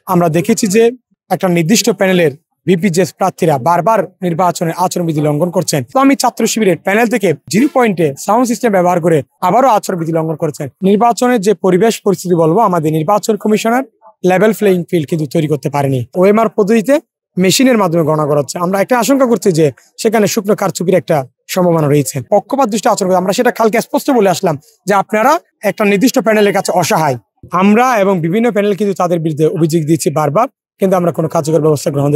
আমরা দেখেছি যে একটা নির্দিষ্ট প্যানেলের বিপিজেএস প্রার্থীরা বারবার নির্বাচনের আচরণবিধি লঙ্ঘন করছেন। ইসলামী ছাত্র শিবিরের প্যানেল থেকে 0 পয়েন্টে সাউন্ড সিস্টেম ব্যবহার করে আবারও আচরণবিধি লঙ্ঘন করেছেন। নির্বাচনের যে পরিবেশ পরিস্থিতি বলবো, আমাদের নির্বাচন কমিশনার লেভেল প্লেইং ফিল্ড কিন্তু তৈরি করতে পারেনি। ওএমআর পদ্ধতিতে মেশিনের মাধ্যমে গণনা করা হচ্ছে। আমরা একটা আশঙ্কা করছি যে সেখানে শুকনো কারচুপির একটা সম্ভাবনা রয়েছে। পক্ষপাত দুষ্ট আচরণ, আমরা সেটা কালকে স্পষ্ট বলে আসলাম যে আপনারা একটা নির্দিষ্ট প্যানেলের কাছে অসহায়। আমরা এবং বিভিন্ন প্যানেল কিন্তু তাদের বিরুদ্ধে অভিযোগ দিয়েছি বারবার, কিন্তু আমরা কোনো কার্যকর ব্যবস্থা গ্রহণ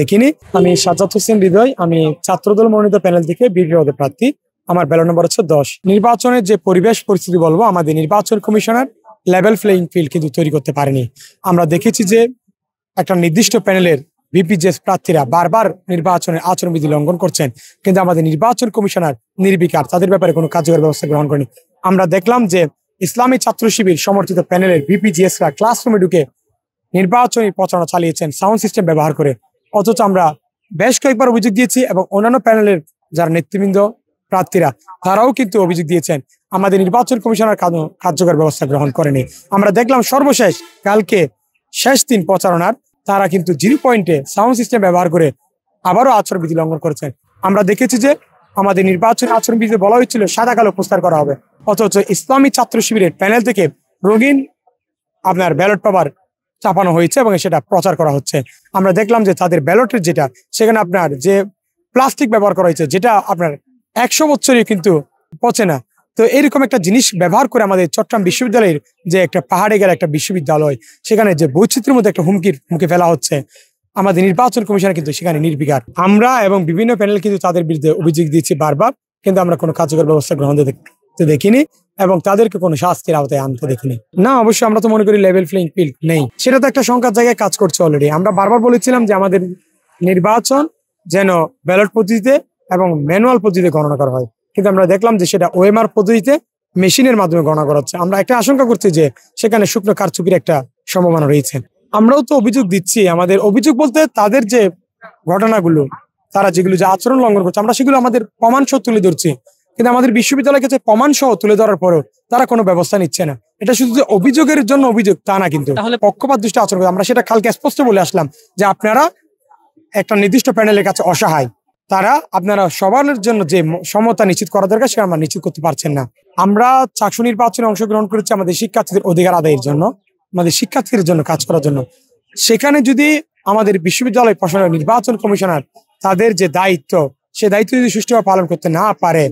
দেখিনি। আমি সাজ্জাদ হোসেন হৃদয়, আমি ছাত্রদল মনোনীত প্যানেল থেকে বিপি পদে প্রার্থী। আমার ব্যালট নম্বর হচ্ছে 10। নির্বাচনের যে পরিবেশ পরিস্থিতি বলবো, আমাদের নির্বাচন কমিশনার লেভেল প্লেইং ফিল্ড কিন্তু তৈরি করতে পারেনি। আমরা দেখেছি যে একটা নির্দিষ্ট প্যানেলের বিপিজেএস প্রার্থীরা বারবার নির্বাচনের আচরণবিধি লঙ্ঘন করছেন, কিন্তু আমাদের নির্বাচন কমিশনার নির্বিকার, তাদের ব্যাপারে কোনো কার্যকর ব্যবস্থা গ্রহণ করেনি। আমরা দেখলাম যে ইসলামী ছাত্র শিবির সমর্থিত প্যানেলের বিপিজিএসরা ক্লাসরুমে ঢুকে নির্বাচনী প্রচারণা চালিয়েছেন সাউন্ড সিস্টেম ব্যবহার করে। অথচ আমরা বেশ কয়েকবার অভিযোগ দিয়েছি এবং অন্যান্য প্যানেলের যারা নেতৃবৃন্দ প্রার্থীরা তারাও কিন্তু অভিযোগ দিয়েছেন, আমাদের নির্বাচন কমিশনার কার্যকর ব্যবস্থা গ্রহণ করেনি। আমরা দেখলাম সর্বশেষ কালকে শেষ দিন প্রচারণার তারা কিন্তু 0 পয়েন্টে সাউন্ড সিস্টেম ব্যবহার করে আবারও আচরণবিধি লঙ্ঘন করেছেন। আমরা দেখেছি যে আমাদের নির্বাচন আচরণবিধিতে বলা হয়েছিল সাদা কালো প্রস্তার করা হবে, অথচ ইসলামী ছাত্র শিবিরের প্যানেল থেকে রঙিন আপনার ব্যালট পেপার চাপানো হয়েছে এবং সেটা প্রচার করা হচ্ছে। আমরা দেখলাম যে তাদের ব্যালটের যেটা, সেখানে আপনার যে প্লাস্টিক ব্যবহার করা হয়েছে, যেটা আপনার 100 বছরই কিন্তু পচে না। তো এরকম একটা জিনিস ব্যবহার করে আমাদের চট্টগ্রাম বিশ্ববিদ্যালয়ের যে একটা পাহাড়ে গেলে একটা বিশ্ববিদ্যালয়, সেখানে যে বৈচিত্র্যের মধ্যে একটা হুমকির মুখে ফেলা হচ্ছে, আমাদের নির্বাচন কমিশন কিন্তু সেখানে নির্বিকার। আমরা এবং বিভিন্ন প্যানেল কিন্তু তাদের বিরুদ্ধে অভিযোগ দিয়েছি বারবার, কিন্তু আমরা কোনো কার্যকর ব্যবস্থা গ্রহণ দেখিনি এবং তাদেরকে কোনো শাস্তির আওতায় আনতে দেখিনি। না, অবশ্যই আমরা তো মনে করি লেভেল প্লেইং ফিল্ড নেই, সেটা তো একটা সংখ্যার জায়গায় কাজ করছে অলরেডি। আমরা বারবার বলেছিলাম যে আমাদের নির্বাচন যেন ব্যালট পদ্ধতিতে এবং ম্যানুয়াল পদ্ধতিতে গণনা করা হয়, কিন্তু আমরা দেখলাম যে সেটা ওএমআর পদ্ধতিতে মেশিনের মাধ্যমে গণনা করা হচ্ছে। আমরা একটা আশঙ্কা করছি যে সেখানে শুকনো কারচুপির একটা সম্ভাবনা রয়েছে। আমরাও তো অভিযোগ দিচ্ছি, আমাদের অভিযোগ বলতে তাদের যে ঘটনাগুলো, তারা যেগুলো যে আচরণ লঙ্ঘন করছে, আমরা সেগুলো আমাদের প্রমাণ সহ তুলে ধরছি, কিন্তু আমাদের বিশ্ববিদ্যালয়ের কাছে প্রমাণ সহ তুলে ধরার পরেও তারা কোনো ব্যবস্থা নিচ্ছে না। এটা শুধু যে অভিযোগের জন্য অভিযোগ তা না, কিন্তু তাহলে পক্ষপাত দুষ্ট আচরণ, আমরা সেটা কালকে স্পষ্ট বলে আসলাম যে আপনারা একটা নির্দিষ্ট প্যানেলের কাছে অসহায়। তারা আপনারা সবার জন্য যে সমতা নিশ্চিত করা দরকার সেটা আমরা নিশ্চিত করতে পারছেন না। আমরা চাকসু নির্বাচনে অংশগ্রহণ করেছি আমাদের শিক্ষার্থীদের অধিকার আদায়ের জন্য, আমাদের শিক্ষার্থীদের জন্য কাজ করার জন্য। সেখানে যদি আমাদের বিশ্ববিদ্যালয় প্রশাসন নির্বাচন কমিশনার তাদের যে দায়িত্ব, সে দায়িত্ব যদি সুষ্ঠুভাবে পালন করতে না পারে,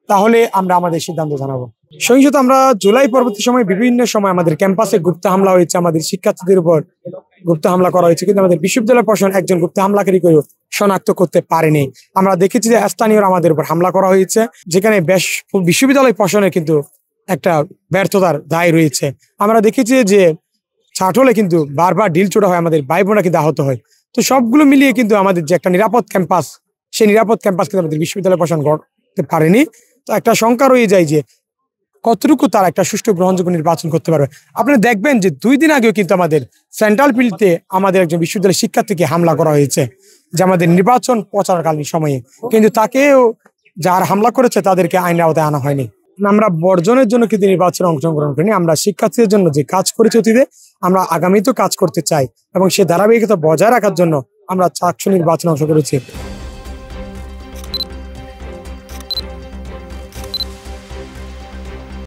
তাহলে আমরা আমাদের সিদ্ধান্ত জানাবো। সহিংসতা, আমরা জুলাই পরবর্তী সময় বিভিন্ন সময় আমাদের ক্যাম্পাসে গুপ্ত হামলা হয়েছে, আমাদের শিক্ষার্থীদের উপর গুপ্ত হামলা করা হয়েছে, কিন্তু আমাদের বিশ্ববিদ্যালয় প্রশাসন একজন গুপ্ত হামলাকারী করে শনাক্ত করতে পারেনি। আমরা দেখেছি যে স্থানীয়রা আমাদের উপর হামলা করা হয়েছে, যেখানে বেশ বিশ্ববিদ্যালয় প্রশাসনের কিন্তু একটা ব্যর্থতার দায় রয়েছে। আমরা দেখেছি যে ছাটলে কিন্তু বারবার ডিল ছোড়া হয়, আমাদের ভাই বোনরা কিন্তু আহত হয়। তো সবগুলো মিলিয়ে কিন্তু আমাদের যে একটা নিরাপদ ক্যাম্পাস, সেই নিরাপদ ক্যাম্পাস কিন্তু আমাদের বিশ্ববিদ্যালয় প্রশাসন করতে পারেনি। তো একটা শঙ্কা রয়ে যায় যে কতটুকু তারা একটা সুষ্ঠু গ্রহণযোগ্য নির্বাচন করতে পারবে। আপনারা দেখবেন যে 2 দিন আগেও কিন্তু আমাদের সেন্ট্রাল ফিল্ডে আমাদের একজন বিশ্ববিদ্যালয়ের শিক্ষার্থীকে হামলা করা হয়েছে, যে আমাদের নির্বাচন প্রচারকালীন সময়ে, কিন্তু তাকেও যারা হামলা করেছে তাদেরকে আইনের আওতায় আনা হয়নি। আমরা বর্জনের জন্য কিন্তু নির্বাচনে অংশগ্রহণ করিনি, আমরা শিক্ষার্থীদের জন্য যে কাজ করেছি অতীতে, আমরা আগামীতেও কাজ করতে চাই এবং সে ধারাবাহিকতা বজায় রাখার জন্য আমরা চাকসু নির্বাচনে অংশ করেছি।